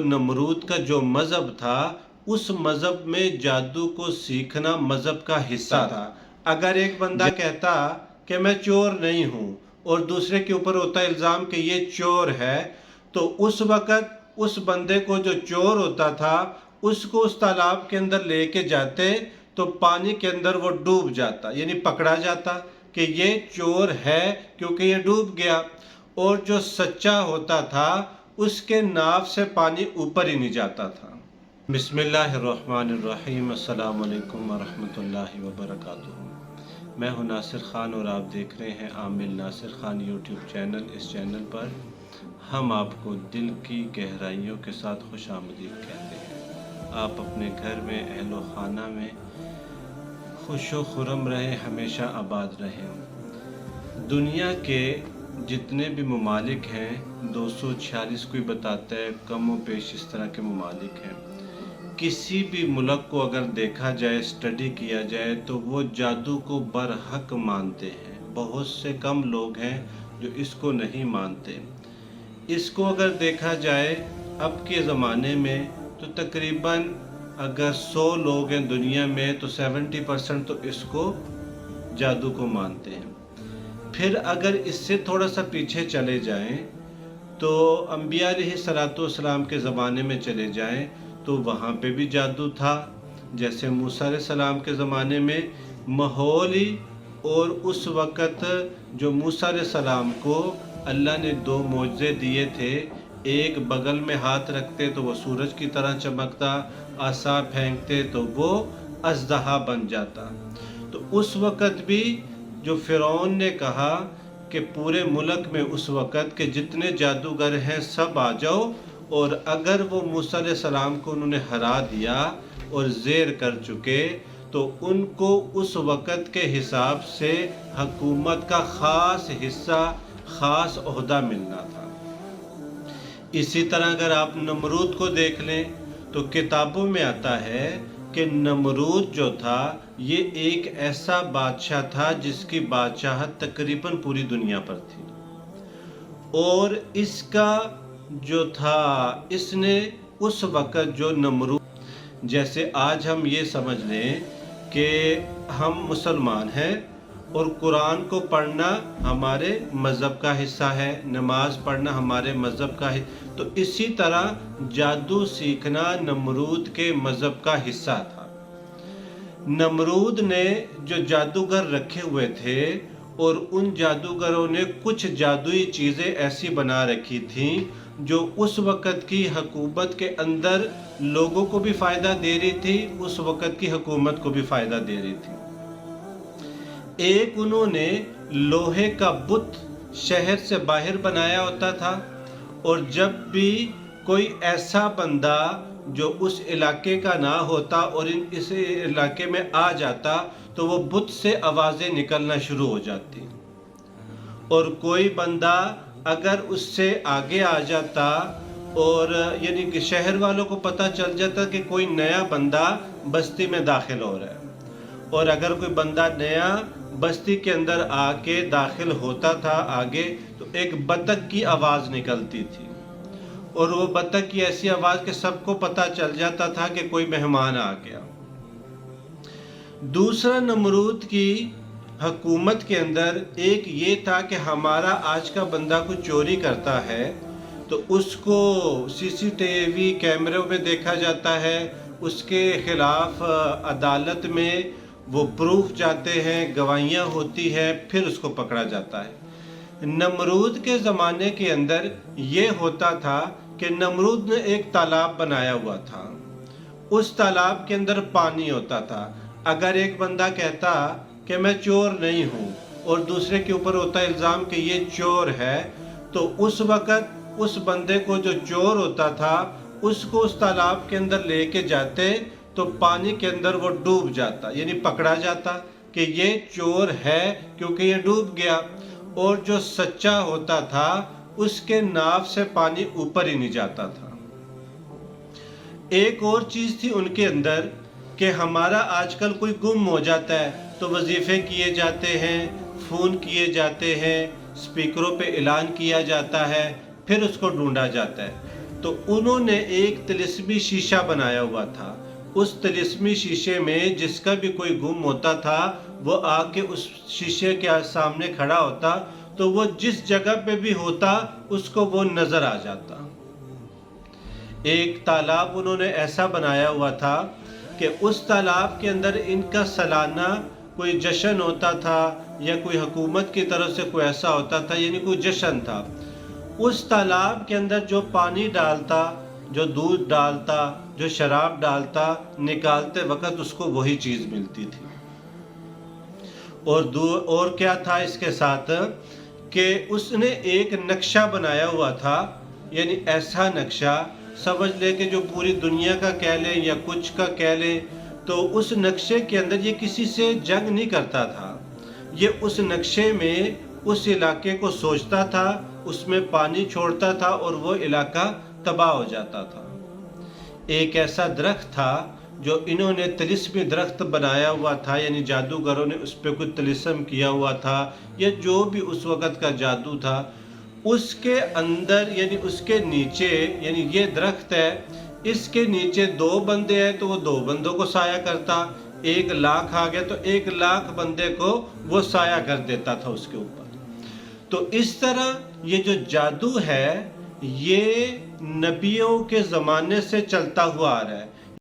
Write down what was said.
नमरूद का जो मज़हब था, उस मज़हब में जादू को सीखना मज़हब का हिस्सा था। अगर एक बंदा कहता कि मैं चोर नहीं हूँ और दूसरे के ऊपर होता इल्ज़ाम कि ये चोर है, तो उस वक़्त उस बंदे को जो चोर होता था उसको उस तालाब के अंदर लेके जाते तो पानी के अंदर वो डूब जाता, यानी पकड़ा जाता कि ये चोर है क्योंकि ये डूब गया। और जो सच्चा होता था उसके नाव से पानी ऊपर ही नहीं जाता था। बिस्मिल्लाहिर्रहमानिर्रहीम, अस्सलामु अलैकुम वरहमतुल्लाहि वबरकातुहू। मैं हूं नासिर ख़ान और आप देख रहे हैं आमिल नासिर ख़ान यूट्यूब चैनल। इस चैनल पर हम आपको दिल की गहराइयों के साथ खुशामदीद कहते हैं। आप अपने घर में अहलो खाना में खुशो खुरम रहें, हमेशा आबाद रहें। दुनिया के जितने भी ममालिक हैं, 246 कोई बताता है, कम व पेश इस तरह के ममालिक हैं। किसी भी मुल्क को अगर देखा जाए, स्टडी किया जाए, तो वो जादू को बरहक मानते हैं। बहुत से कम लोग हैं जो इसको नहीं मानते। इसको अगर देखा जाए अब के ज़माने में तो तकरीबन अगर 100 लोग हैं दुनिया में तो 70% तो इसको जादू को मानते हैं। फिर अगर इससे थोड़ा सा पीछे चले जाएं तो अंबिया अलैहिस्सलाम के ज़माने में चले जाएं तो वहाँ पे भी जादू था। जैसे मूसा अलैहिस्सलाम के ज़माने में माहौल ही, और उस वक़्त जो मूसा अलैहिस्सलाम को अल्लाह ने 2 मोज़े दिए थे, एक बगल में हाथ रखते तो वो सूरज की तरह चमकता, आसा फेंकते तो वो अज़दहा बन जाता। तो उस वक़्त भी जो फ़िरौन ने कहा कि पूरे मुल्क में उस वक़्त के जितने जादूगर हैं सब आ जाओ, और अगर वो मूसा अलैहिस्सलाम को उन्होंने हरा दिया और ज़ेर कर चुके तो उनको उस वक़्त के हिसाब से हुकूमत का ख़ास हिस्सा, ख़ास ओहदा मिलना था। इसी तरह अगर आप नमरूद को देख लें तो किताबों में आता है कि नमरूद जो था ये एक ऐसा बादशाह था जिसकी बादशाहत तकरीबन पूरी दुनिया पर थी। और इसका जो था, इसने उस वक़्त जो नमरूद, जैसे आज हम ये समझ लें कि हम मुसलमान हैं और कुरान को पढ़ना हमारे मज़हब का हिस्सा है, नमाज पढ़ना हमारे मज़हब का है, तो इसी तरह जादू सीखना नमरूद के मज़हब का हिस्सा था। नमरूद ने जो जादूगर रखे हुए थे और उन जादूगरों ने कुछ जादुई चीज़ें ऐसी बना रखी थीं जो उस वक़्त की हुकूमत के अंदर लोगों को भी फ़ायदा दे रही थी, उस वक़्त की हुकूमत को भी फ़ायदा दे रही थी। एक उन्होंने लोहे का बुत शहर से बाहर बनाया होता था, और जब भी कोई ऐसा बंदा जो उस इलाके का ना होता और इस इलाके में आ जाता तो वो बुत से आवाज़ें निकलना शुरू हो जाती, और कोई बंदा अगर उससे आगे आ जाता और यानी कि शहर वालों को पता चल जाता कि कोई नया बंदा बस्ती में दाखिल हो रहा है, और अगर कोई बंदा नया बस्ती के अंदर आके दाखिल होता था आगे, तो एक बतख की आवाज़ निकलती थी, और वो बतख की ऐसी आवाज़ कि सबको पता चल जाता था कि कोई मेहमान आ गया। दूसरा, नमरूद की हुकूमत के अंदर एक ये था कि हमारा आज का बंदा कोई चोरी करता है तो उसको CCTV कैमरों में देखा जाता है, उसके ख़िलाफ़ अदालत में वो प्रूफ जाते हैं, गवाहियाँ होती हैं, फिर उसको पकड़ा जाता है। नमरूद के ज़माने के अंदर ये होता था कि नमरूद ने एक तालाब बनाया हुआ था, उस तालाब के अंदर पानी होता था। अगर एक बंदा कहता कि मैं चोर नहीं हूँ और दूसरे के ऊपर होता इल्ज़ाम कि ये चोर है, तो उस वक़्त उस बंदे को जो चोर होता था उसको उस तालाब के अंदर लेके जाते तो पानी के अंदर वो डूब जाता, यानी पकड़ा जाता कि ये चोर है क्योंकि ये डूब गया। और जो सच्चा होता था उसके नाव से पानी ऊपर ही नहीं जाता था। एक और चीज़ थी उनके अंदर कि हमारा आजकल कोई गुम हो जाता है तो वजीफ़े किए जाते हैं, फ़ोन किए जाते हैं, स्पीकरों पे ऐलान किया जाता है, फिर उसको ढूंढा जाता है। تو انہوں نے ایک طلسمی شیشہ بنایا ہوا تھا. اس طلسمی شیشے میں جس کا بھی کوئی گم ہوتا تھا وہ آ کے اس شیشے کے سامنے کھڑا ہوتا تو وہ جس جگہ پہ بھی ہوتا اس کو وہ نظر آ جاتا. ایک تالاب انہوں نے ایسا بنایا ہوا تھا کہ اس تالاب کے اندر ان کا سالانہ کوئی جشن ہوتا تھا یا کوئی حکومت کی طرف سے کوئی ایسا ہوتا تھا، یعنی کوئی جشن تھا. اس تالاب کے اندر جو پانی ڈالتا، جو دودھ ڈالتا، جو شراب ڈالتا، نکالتے وقت اس کو وہی چیز ملتی تھی. اور کیا تھا اس کے ساتھ کہ اس نے ایک نقشہ بنایا ہوا تھا، یعنی ایسا نقشہ سمجھ لے کہ جو پوری دنیا کا کہہ لیں یا کچھ کا کہہ لیں، تو اس نقشے کے اندر یہ کسی سے جنگ نہیں کرتا تھا. یہ اس نقشے میں اس علاقے کو سوچتا تھا، اس میں پانی چھوڑتا تھا اور وہ علاقہ تباہ ہو جاتا تھا. ایک ایسا درخت تھا جو انہوں نے طلسمی درخت بنایا ہوا تھا، یعنی جادوگروں نے اس پہ کچھ طلسم کیا ہوا تھا یا جو بھی اس وقت کا جادو تھا. اس کے اندر یعنی اس کے نیچے، یعنی یہ درخت ہے، اس کے نیچے 2 بندے ہیں تو وہ 2 بندوں کو سایہ کرتا. 1,00,000 آ گیا تو 1,00,000 بندے کو وہ سایہ کر دیتا تھا اس کے اوپر. تو اس طرح یہ جو جادو ہے یہ نبیوں کے زمانے سے چلتا ہوا آ رہا ہے.